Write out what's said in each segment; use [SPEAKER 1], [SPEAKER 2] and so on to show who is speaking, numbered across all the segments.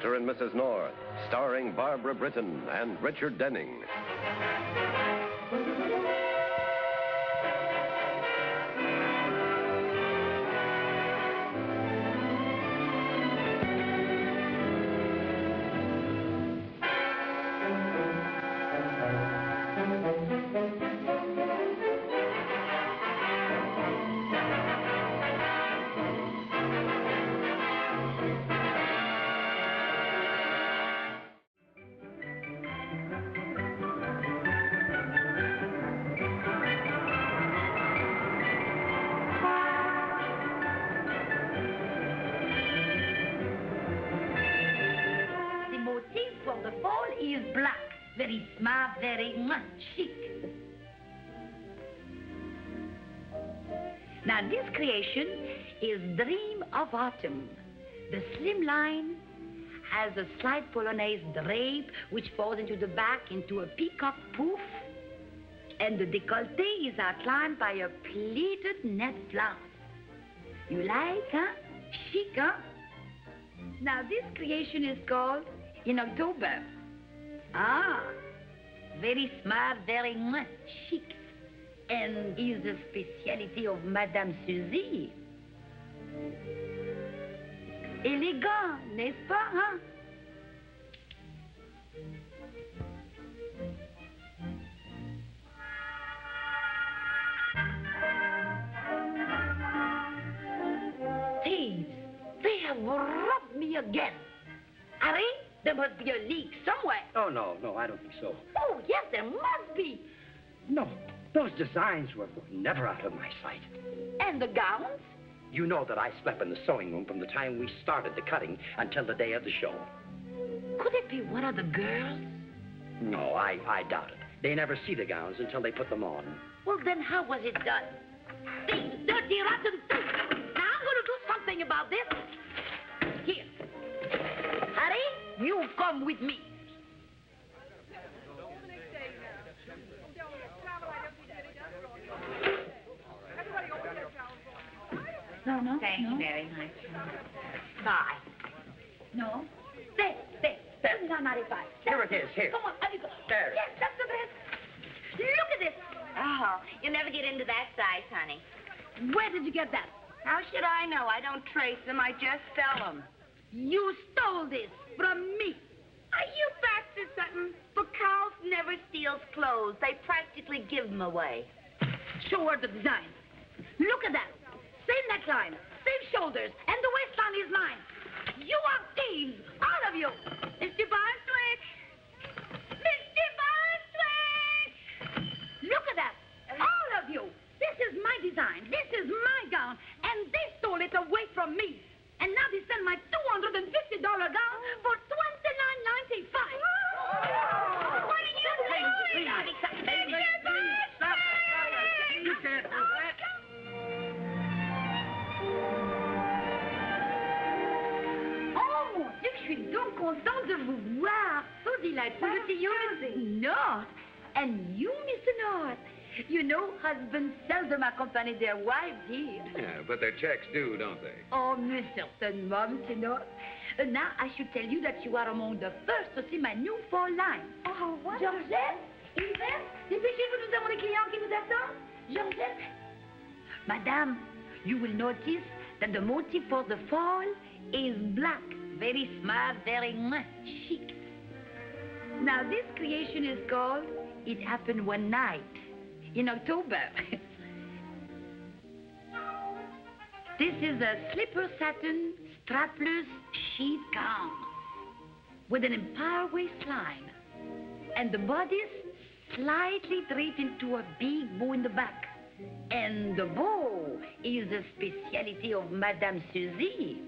[SPEAKER 1] Mr. and Mrs. North, starring Barbara Britton and Richard Denning.
[SPEAKER 2] Very smart, very much chic. Now this creation is Dream of Autumn. The slim line has a slight polonaise drape which falls into the back into a peacock poof. And the décolleté is outlined by a pleated net blouse. You like, huh? Chic, huh? Now this creation is called In October. Ah, very smart, very much chic. And is the specialty of Madame Suzi. Élégant, n'est-ce pas, hein? Thieves, they have robbed me again. Harry? There must be a leak somewhere.
[SPEAKER 3] Oh, no, I don't think so.
[SPEAKER 2] Oh, yes, there must be.
[SPEAKER 3] No, those designs were never out of my sight.
[SPEAKER 2] And the gowns?
[SPEAKER 3] You know that I slept in the sewing room from the time we started the cutting until the day of the show.
[SPEAKER 2] Could it be one of the girls?
[SPEAKER 3] No, I doubt it. They never see the gowns until they put them on.
[SPEAKER 2] Well, then how was it done? These dirty, rotten thieves. Now, I'm going to do something about this. Here. Harry? You come with me. No.
[SPEAKER 4] Thank you very much.
[SPEAKER 2] Bye. No. There. $39.95.
[SPEAKER 3] Here it is, here.
[SPEAKER 2] Come on, there you go.
[SPEAKER 3] There.
[SPEAKER 2] Yes, that's the dress. Look at this.
[SPEAKER 4] Oh, you'll never get into that size, honey.
[SPEAKER 2] Where did you get that?
[SPEAKER 4] How should I know? I don't trace them. I just sell them.
[SPEAKER 2] You stole this from me.
[SPEAKER 4] Are you Frances something? But cows never steals clothes. They practically give them away.
[SPEAKER 2] Show her the design. Look at that. Same neckline, same shoulders, and the waistline is mine. You are thieves, all of you. Mr. Barnstwick! Mr. Barnstwick! Look at that. All of you. This is my design. This is my gown. And they stole it away from me. And now they sell my $250 gown for $29.95. What are you doing?
[SPEAKER 3] Stop. You can't do that.
[SPEAKER 2] Oh, mon Dieu, je suis donc contente de vous voir. So delightful to see you, Mrs. North. And you, Mr. North. You know, husbands seldom accompany their wives here.
[SPEAKER 5] Yeah, but their checks do, don't they?
[SPEAKER 2] Oh, mais certainement, Mr. North. Now, I should tell you that you are among the first to see my new fall line.
[SPEAKER 4] Oh, what?
[SPEAKER 2] Georgette, Yvette, dépêchez-vous, nous avons des clients qui nous attendent. Georgette. Madame, you will notice that the motif for the fall is black. Very smart, very much chic. Now, this creation is called It Happened One Night. In October. This is a slipper satin strapless sheath gown with an empire waistline and the bodice slightly draped into a big bow in the back. And the bow is a specialty of Madame Suzi.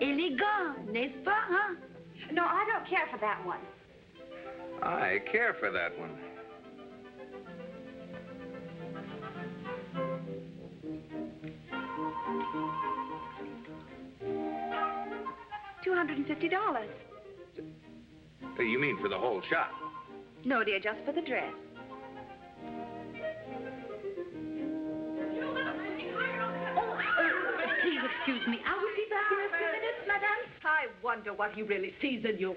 [SPEAKER 2] Élégant, n'est-ce pas, huh?
[SPEAKER 4] No, I don't care for that one.
[SPEAKER 5] I care for that one.
[SPEAKER 4] $250.
[SPEAKER 5] You mean for the whole shop?
[SPEAKER 6] No, dear, just for the dress.
[SPEAKER 2] Please excuse me. I will be back in a few minutes, madame.
[SPEAKER 7] I wonder what he really sees in you.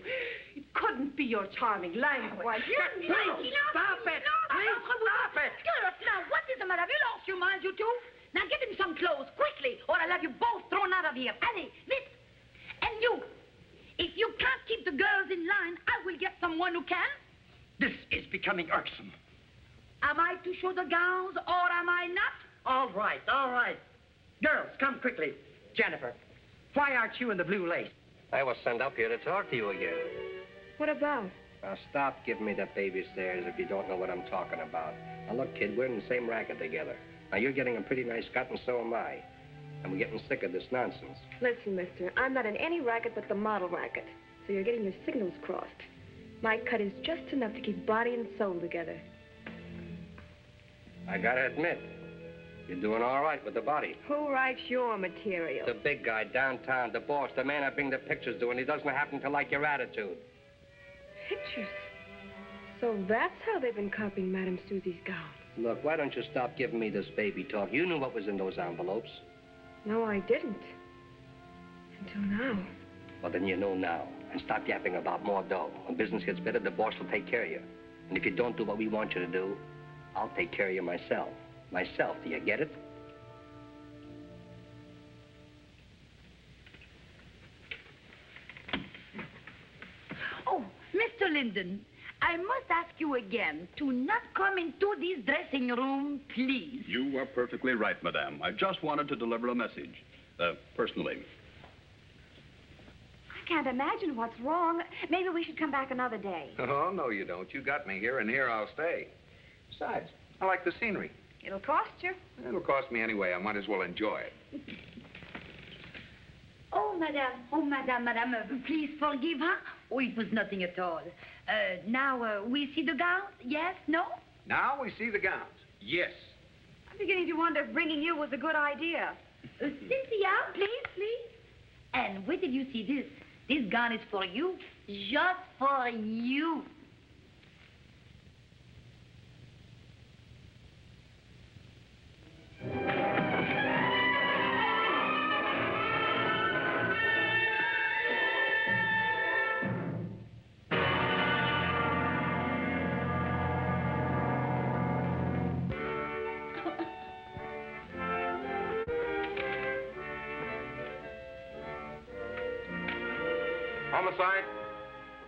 [SPEAKER 7] It couldn't be your charming language.
[SPEAKER 3] Please, stop it! Please, stop it!
[SPEAKER 2] Now, what is the matter? Have you lost your minds, you two? Now, get him some clothes, quickly, or I'll have you both thrown out of here. Allez, vite! And you, if you can't keep the girls in line, I will get someone who can.
[SPEAKER 3] This is becoming irksome.
[SPEAKER 2] Am I to show the gowns, or am I not?
[SPEAKER 3] All right, all right. Girls, come quickly. Jennifer, why aren't you in the blue lace?
[SPEAKER 8] I was sent up here to talk to you again.
[SPEAKER 6] What about?
[SPEAKER 8] Now, stop giving me the baby stares if you don't know what I'm talking about. Now, look, kid, we're in the same racket together. Now, you're getting a pretty nice cut, and so am I. And we're getting sick of this nonsense.
[SPEAKER 6] Listen, mister, I'm not in any racket but the model racket. So you're getting your signals crossed. My cut is just enough to keep body and soul together.
[SPEAKER 8] I gotta admit, you're doing all right with the body.
[SPEAKER 6] Who writes your material?
[SPEAKER 8] The big guy downtown, the boss, the man I bring the pictures to, and he doesn't happen to like your attitude.
[SPEAKER 6] Pictures? So that's how they've been copying Madame Suzi's gown.
[SPEAKER 8] Look, why don't you stop giving me this baby talk? You knew what was in those envelopes.
[SPEAKER 6] No, I didn't. Until now.
[SPEAKER 8] Well, then you know now. And stop yapping about more dough. When business gets better, the boss will take care of you. And if you don't do what we want you to do, I'll take care of you myself. Myself, do you get it?
[SPEAKER 2] Oh, Mr. Linden, I must ask you again to not come into this dressing room, please.
[SPEAKER 9] You are perfectly right, madame. I just wanted to deliver a message, personally.
[SPEAKER 6] I can't imagine what's wrong. Maybe we should come back another day.
[SPEAKER 5] Oh, no, you don't. You got me here, and here I'll stay. Besides, I like the scenery.
[SPEAKER 6] It'll cost you.
[SPEAKER 5] It'll cost me anyway. I might as well enjoy it.
[SPEAKER 2] Oh, madame, please forgive her. Oh, it was nothing at all. Now, we see the gowns? Yes? No?
[SPEAKER 5] Now we see the gowns. Yes.
[SPEAKER 6] I'm beginning to wonder if bringing you was a good idea.
[SPEAKER 2] Cynthia, please. And wait till you see this. This gown is for you. Just for you.
[SPEAKER 10] Homicide?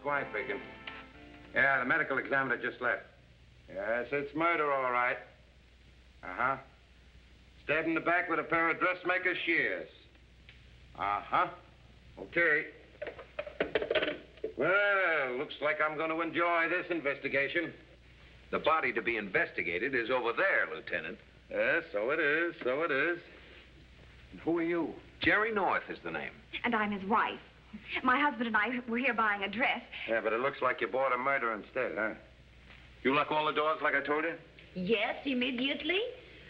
[SPEAKER 10] Quiet, Bacon. Yeah, the medical examiner just left. Yes, it's murder, all right. Uh-huh. Stabbed in the back with a pair of dressmaker's shears. Uh-huh. Okay. Well, looks like I'm going to enjoy this investigation.
[SPEAKER 5] The body to be investigated is over there, Lieutenant.
[SPEAKER 10] Yes, so it is, so it is. And who are you?
[SPEAKER 5] Jerry North is the name.
[SPEAKER 6] And I'm his wife. My husband and I were here buying a dress.
[SPEAKER 10] Yeah, but it looks like you bought a murder instead, huh? You lock all the doors like I told you?
[SPEAKER 2] Yes, immediately.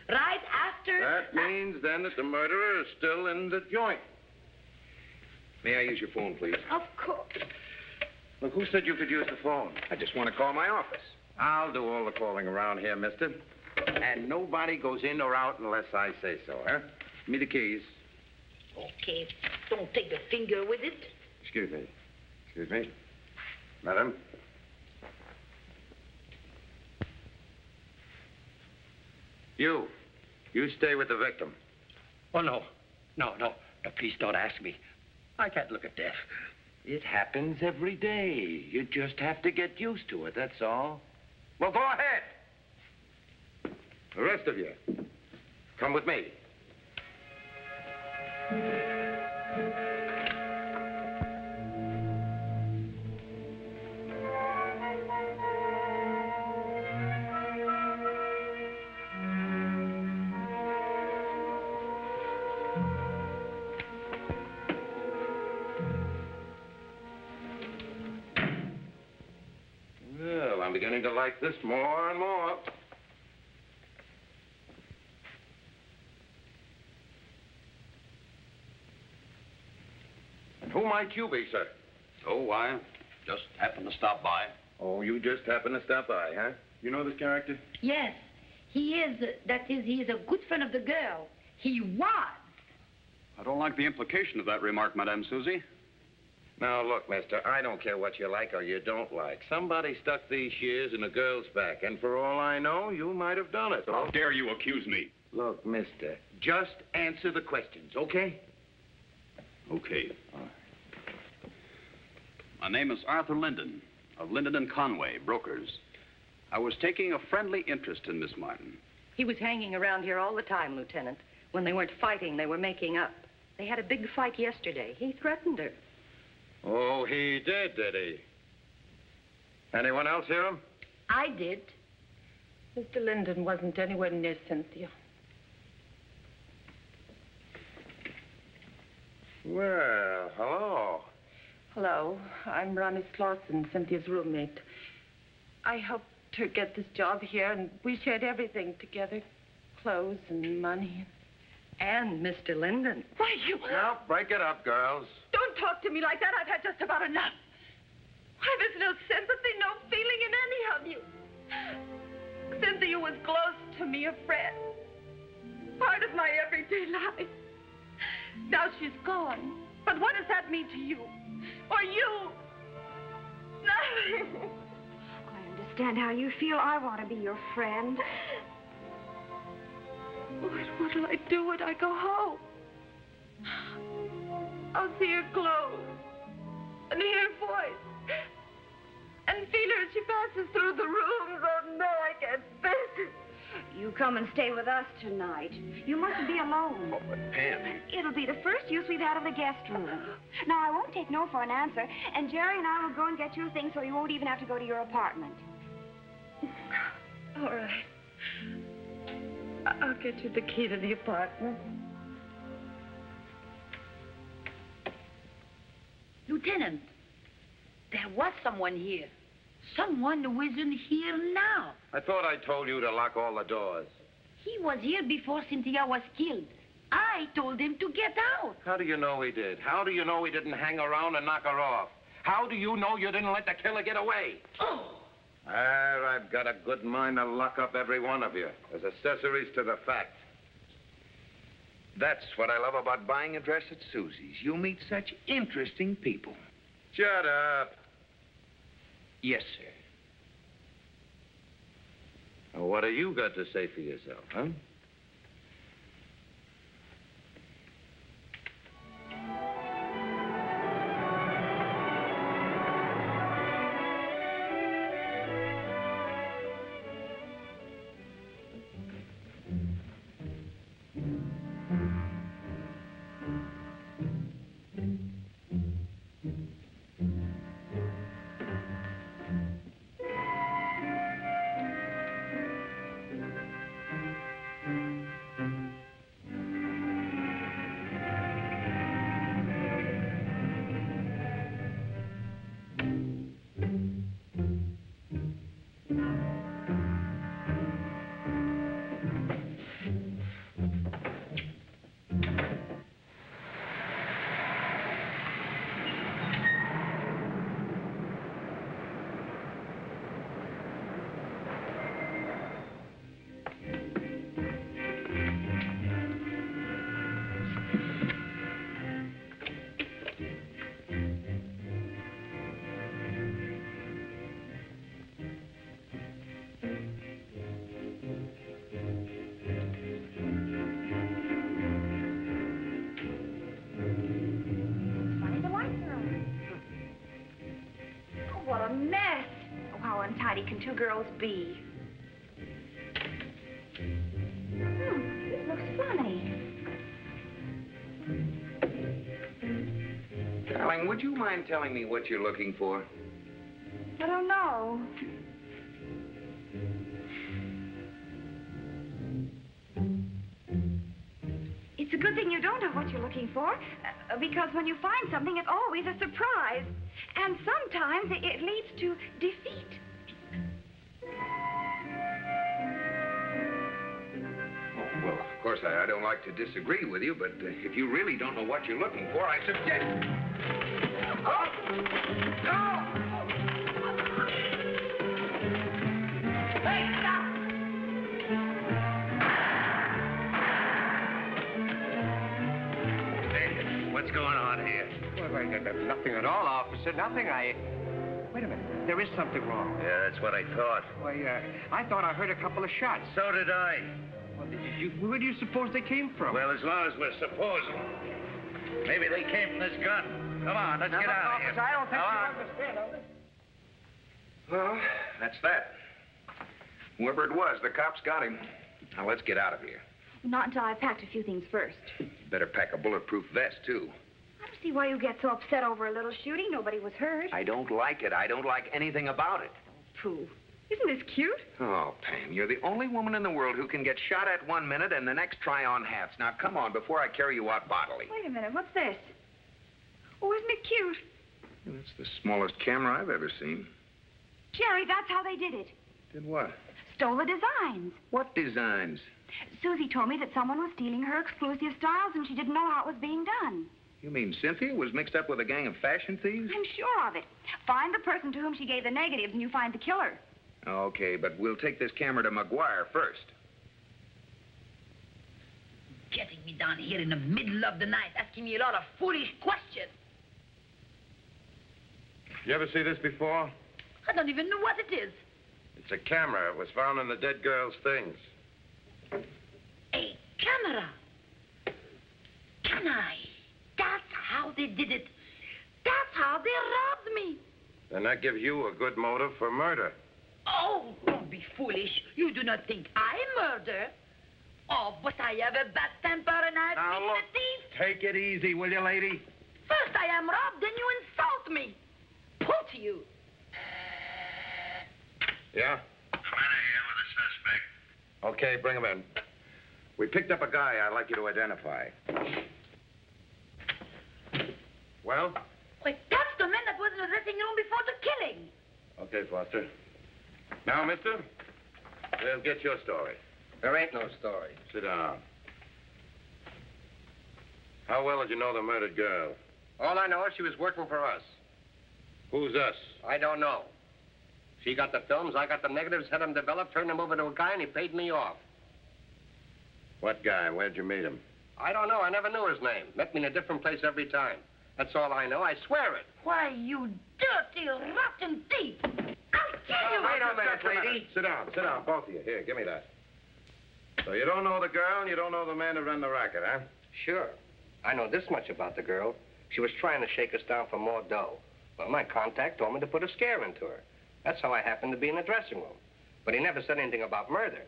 [SPEAKER 2] Right after...
[SPEAKER 10] That means, then, that the murderer is still in the joint.
[SPEAKER 5] May I use your phone, please?
[SPEAKER 2] Of course.
[SPEAKER 10] Look, who said you could use the phone?
[SPEAKER 5] I just want to call my office.
[SPEAKER 10] I'll do all the calling around here, mister. And nobody goes in or out unless I say so, huh? Give me the keys.
[SPEAKER 2] Okay, don't take the finger with it.
[SPEAKER 10] Excuse me. Excuse me. Madam? You stay with the victim.
[SPEAKER 3] Oh, no. No, please don't ask me. I can't look at death.
[SPEAKER 10] It happens every day. You just have to get used to it, that's all. Well, go ahead. The rest of you, come with me. Well, I'm beginning to like this more and more. And who might you be, sir?
[SPEAKER 9] Oh, I just happened to stop by.
[SPEAKER 10] Oh, you just happened to stop by, huh? You know this character?
[SPEAKER 2] Yes, he is. He is a good friend of the girl. He was.
[SPEAKER 9] I don't like the implication of that remark, Madame Suzi.
[SPEAKER 10] Now, look, mister, I don't care what you like or you don't like. Somebody stuck these shears in a girl's back, and for all I know, you might have done it.
[SPEAKER 9] How dare you accuse me?
[SPEAKER 10] Look, mister, just answer the questions, okay?
[SPEAKER 9] Okay. My name is Arthur Linden, of Linden and Conway, brokers. I was taking a friendly interest in Miss Martin.
[SPEAKER 7] He was hanging around here all the time, Lieutenant. When they weren't fighting, they were making up. They had a big fight yesterday. He threatened her.
[SPEAKER 10] Oh, he did he? Anyone else hear him?
[SPEAKER 2] I did.
[SPEAKER 7] Mr. Linden wasn't anywhere near Cynthia.
[SPEAKER 10] Well, hello.
[SPEAKER 7] Hello, I'm Ronnie Slaughton, Cynthia's roommate. I helped her get this job here, and we shared everything together. Clothes and money. And Mr. Linden.
[SPEAKER 2] Why, you...
[SPEAKER 10] Now, break it up, girls.
[SPEAKER 7] Don't talk to me like that. I've had just about enough. Why, there's no sympathy, no feeling in any of you. Cynthia was close to me, a friend. Part of my everyday life. Now she's gone. But what does that mean to you? Or you? Nothing.
[SPEAKER 6] I understand how you feel. I want to be your friend.
[SPEAKER 7] What'll I do when I go home? I'll see her clothes and hear her voice and feel her as she passes through the rooms. Oh, no, I can't bear it.
[SPEAKER 6] You come and stay with us tonight. You mustn't be alone.
[SPEAKER 10] Oh, but Pam...
[SPEAKER 6] It'll be the first use we've had of the guest room. Now, I won't take no for an answer, and Jerry and I will go and get you things so you won't even have to go to your apartment.
[SPEAKER 7] All right. I'll get you the key to the apartment.
[SPEAKER 2] Lieutenant, there was someone here. Someone who isn't here now.
[SPEAKER 10] I thought I told you to lock all the doors.
[SPEAKER 2] He was here before Cynthia was killed. I told him to get out.
[SPEAKER 10] How do you know he did? How do you know he didn't hang around and knock her off? How do you know you didn't let the killer get away?
[SPEAKER 2] Oh!
[SPEAKER 10] Well, I've got a good mind to lock up every one of you as accessories to the fact.
[SPEAKER 5] That's what I love about buying a dress at Susie's. You meet such interesting people.
[SPEAKER 10] Shut up.
[SPEAKER 5] Yes, sir.
[SPEAKER 10] Now, what have you got to say for yourself, huh?
[SPEAKER 6] What a mess. Oh, how untidy can two girls be? This looks funny.
[SPEAKER 5] Darling, would you mind telling me what you're looking for?
[SPEAKER 6] I don't know. It's a good thing you don't know what you're looking for, because when you find something, it's always a surprise. And sometimes it leads to defeat.
[SPEAKER 5] Oh, well, of course, I don't like to disagree with you, but if you really don't know what you're looking for, I suggest... Oh! No! What's going on here?
[SPEAKER 10] Well, nothing at all, officer. Nothing. Wait a minute. There is something wrong.
[SPEAKER 5] Yeah, that's what I thought.
[SPEAKER 10] Why, I thought I heard a couple of shots.
[SPEAKER 5] So did I.
[SPEAKER 10] Well, where do you suppose they came from?
[SPEAKER 5] Well, as long as we're supposing. Maybe they came from this gun. Come on, let's get out of here.
[SPEAKER 10] I don't think you understand.
[SPEAKER 5] Well, that's that. Whoever it was, the cops got him. Now, let's get out of here.
[SPEAKER 6] Not until I've packed a few things first.
[SPEAKER 5] Better pack a bulletproof vest, too.
[SPEAKER 6] I don't see why you get so upset over a little shooting. Nobody was hurt.
[SPEAKER 5] I don't like it. I don't like anything about it.
[SPEAKER 6] Pooh. Isn't this cute?
[SPEAKER 5] Oh, Pam, you're the only woman in the world who can get shot at 1 minute and the next try on hats. Now, come on, before I carry you out bodily.
[SPEAKER 6] Wait a minute. What's this? Oh, isn't it cute?
[SPEAKER 5] That's the smallest camera I've ever seen.
[SPEAKER 6] Jerry, that's how they did it.
[SPEAKER 5] Did what?
[SPEAKER 6] Stole the designs.
[SPEAKER 5] What designs?
[SPEAKER 6] Susie told me that someone was stealing her exclusive styles and she didn't know how it was being done.
[SPEAKER 5] You mean Cynthia was mixed up with a gang of fashion thieves?
[SPEAKER 6] I'm sure of it. Find the person to whom she gave the negatives and you find the killer.
[SPEAKER 5] Okay, but we'll take this camera to McGuire first.
[SPEAKER 2] Getting me down here in the middle of the night, asking me a lot of foolish questions.
[SPEAKER 10] You ever see this before?
[SPEAKER 2] I don't even know what it is.
[SPEAKER 10] It's a camera. It was found in the dead girl's things.
[SPEAKER 2] A camera. Can I? That's how they did it. That's how they robbed me.
[SPEAKER 10] Then that gives you a good motive for murder.
[SPEAKER 2] Oh, don't be foolish. You do not think I murder. Oh, but I have a bad temper and I've been a thief.
[SPEAKER 10] Take it easy, will you, lady?
[SPEAKER 2] First I am robbed, then you insult me. Pull to you.
[SPEAKER 10] Yeah?
[SPEAKER 5] I'm out of here with a suspect.
[SPEAKER 10] Okay, bring him in. We picked up a guy I'd like you to identify. Well?
[SPEAKER 2] Wait, that's the man that was in the dressing room before the killing.
[SPEAKER 10] Okay, Foster. Now, mister, we'll get your story.
[SPEAKER 8] There ain't no story.
[SPEAKER 10] Sit down. How well did you know the murdered girl?
[SPEAKER 8] All I know is she was working for us.
[SPEAKER 10] Who's us?
[SPEAKER 8] I don't know. She got the films, I got the negatives, had them developed, turned them over to a guy, and he paid me off.
[SPEAKER 10] What guy? Where'd you meet him?
[SPEAKER 8] I don't know. I never knew his name. Met me in a different place every time. That's all I know. I swear it.
[SPEAKER 2] Why, you dirty, rotten thief. I'll kill you.
[SPEAKER 10] Wait a minute, lady. Sit down, both of you. Here, give me that. So you don't know the girl and you don't know the man who ran the racket, huh?
[SPEAKER 8] Sure. I know this much about the girl. She was trying to shake us down for more dough. Well, my contact told me to put a scare into her. That's how I happened to be in the dressing room. But he never said anything about murder.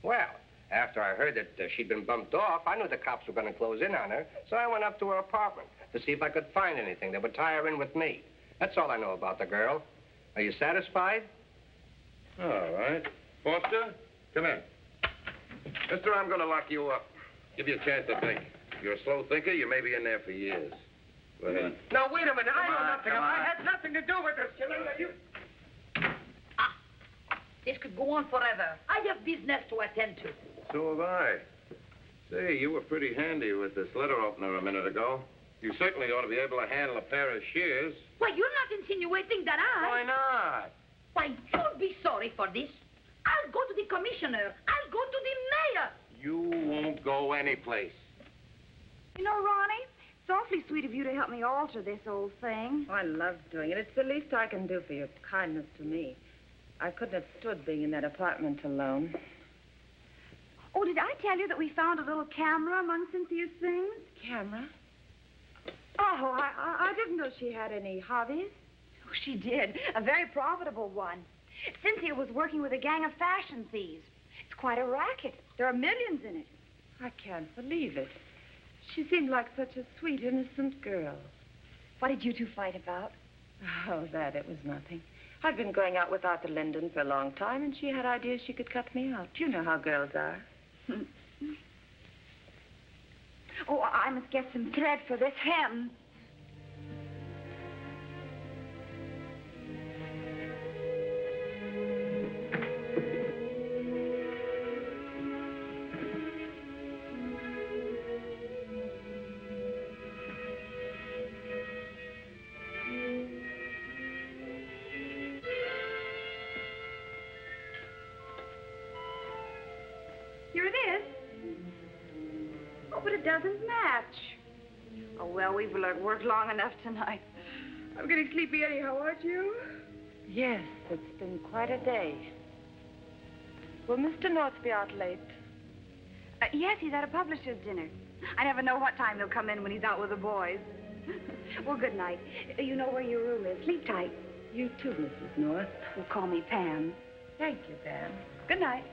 [SPEAKER 8] Well, after I heard that she'd been bumped off, I knew the cops were going to close in on her, so I went up to her apartment to see if I could find anything that would tie her in with me. That's all I know about the girl. Are you satisfied?
[SPEAKER 10] All right. Foster, come in. Mister, I'm going to lock you up. Give you a chance to think. If you're a slow thinker, you may be in there for years. Go ahead.
[SPEAKER 3] No, wait a minute. I know nothing. I had nothing to do with this killing.
[SPEAKER 2] This could go on forever. I have business to attend to.
[SPEAKER 10] So have I. Say, you were pretty handy with this letter opener a minute ago. You certainly ought to be able to handle a pair of shears.
[SPEAKER 2] Why, you're not insinuating that I...
[SPEAKER 10] Why not?
[SPEAKER 2] Why, you'll be sorry for this. I'll go to the commissioner. I'll go to the mayor.
[SPEAKER 10] You won't go anyplace.
[SPEAKER 6] You know, Ronnie, it's awfully sweet of you to help me alter this old thing.
[SPEAKER 7] Oh, I love doing it. It's the least I can do for your kindness to me. I couldn't have stood being in that apartment alone.
[SPEAKER 6] Oh, did I tell you that we found a little camera among Cynthia's things?
[SPEAKER 7] Camera?
[SPEAKER 6] Oh, I didn't know she had any hobbies. Oh, she did. A very profitable one. Cynthia was working with a gang of fashion thieves. It's quite a racket. There are millions in it.
[SPEAKER 7] I can't believe it. She seemed like such a sweet, innocent girl.
[SPEAKER 6] What did you two fight about?
[SPEAKER 7] Oh, it was nothing. I'd been going out with Arthur Linden for a long time, and she had ideas she could cut me out. You know how girls are.
[SPEAKER 6] Oh, I must get some thread for this hem. Here it is. Oh, but it doesn't match. Oh, well, we've worked long enough tonight. I'm getting sleepy anyhow, aren't you?
[SPEAKER 7] Yes, it's been quite a day. Will Mr. North be out late?
[SPEAKER 6] Yes, he's at a publisher's dinner. I never know what time he'll come in when he's out with the boys. Well, good night. You know where your room is. Sleep tight.
[SPEAKER 7] You too, Mrs. North.
[SPEAKER 6] Well, call me Pam.
[SPEAKER 7] Thank you, Pam.
[SPEAKER 6] Good night.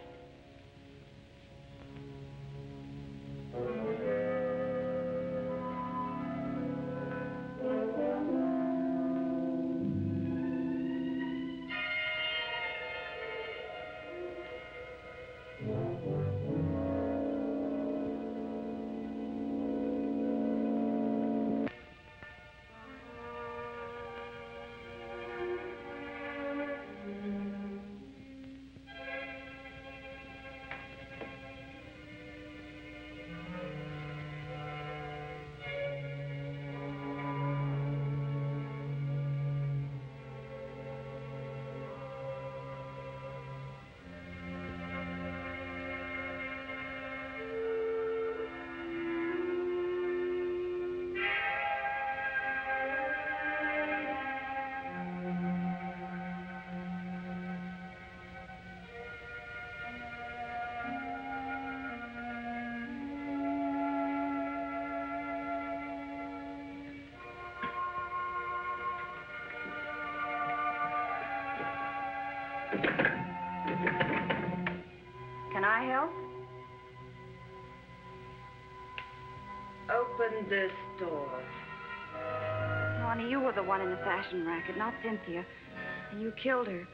[SPEAKER 6] Can I help?
[SPEAKER 7] Open this door.
[SPEAKER 6] Honey, you were the one in the fashion racket, not Cynthia. And you killed her.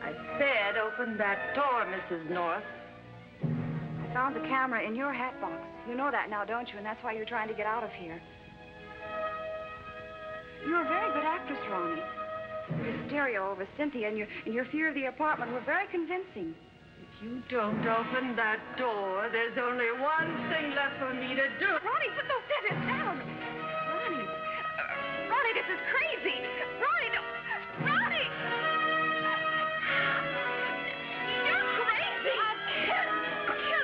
[SPEAKER 7] I said open that door, Mrs. North.
[SPEAKER 6] I found the camera in your hat box. You know that now, don't you? And that's why you're trying to get out of here. You're a very good actress, Ronnie. Your hysteria over Cynthia and your fear of the apartment were very convincing.
[SPEAKER 7] If you don't open that door, there's only one thing left for me to do.
[SPEAKER 6] Ronnie, put those scissors down. Ronnie, this is crazy. Ronnie, no. Ronnie! You're crazy. I'll kill you.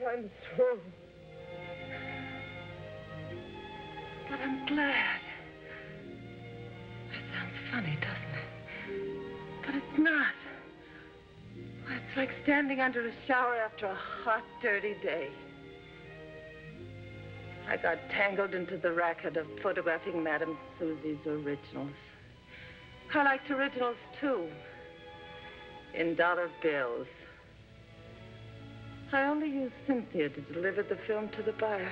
[SPEAKER 7] I'm through. But I'm glad. That sounds funny, doesn't it? But it's not. Why, it's like standing under a shower after a hot, dirty day. I got tangled into the racket of photographing Madame Suzi's originals. I liked originals, too. In dollar bills. I only used Cynthia to deliver the film to the buyer.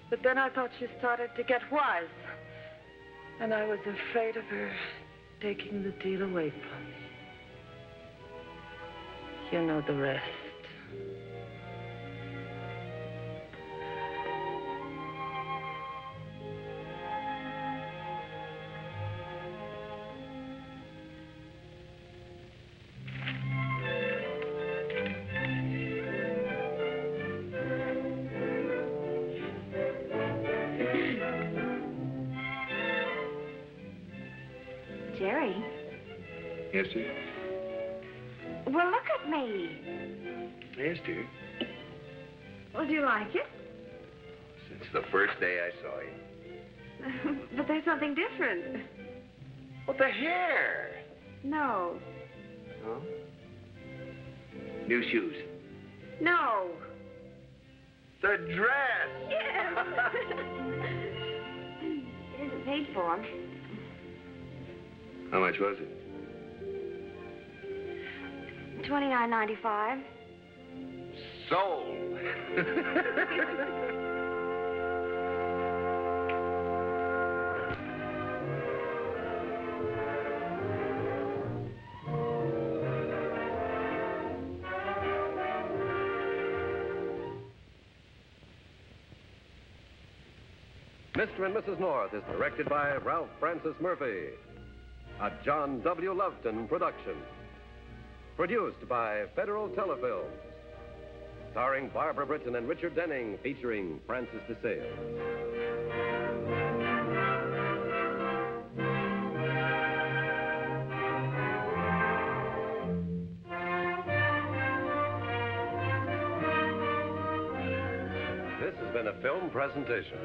[SPEAKER 7] But then I thought she started to get wise. And I was afraid of her taking the deal away from me. You know the rest.
[SPEAKER 6] Jerry.
[SPEAKER 5] Yes, dear?
[SPEAKER 6] Well, look at me.
[SPEAKER 5] Yes, dear.
[SPEAKER 6] Well, do you like it?
[SPEAKER 5] Since the first day I saw you.
[SPEAKER 6] But there's something different.
[SPEAKER 5] Well, the hair.
[SPEAKER 6] No.
[SPEAKER 5] Oh? New shoes.
[SPEAKER 6] No.
[SPEAKER 5] The dress.
[SPEAKER 6] Yes. It isn't paid for.
[SPEAKER 5] How much was it?
[SPEAKER 6] $29.95.
[SPEAKER 5] Sold.
[SPEAKER 1] Mr. and Mrs. North is directed by Ralph Francis Murphy. A John W. Loveton production. Produced by Federal Telefilms. starring Barbara Britton and Richard Denning, featuring Frances DeSales. This has been a film presentation.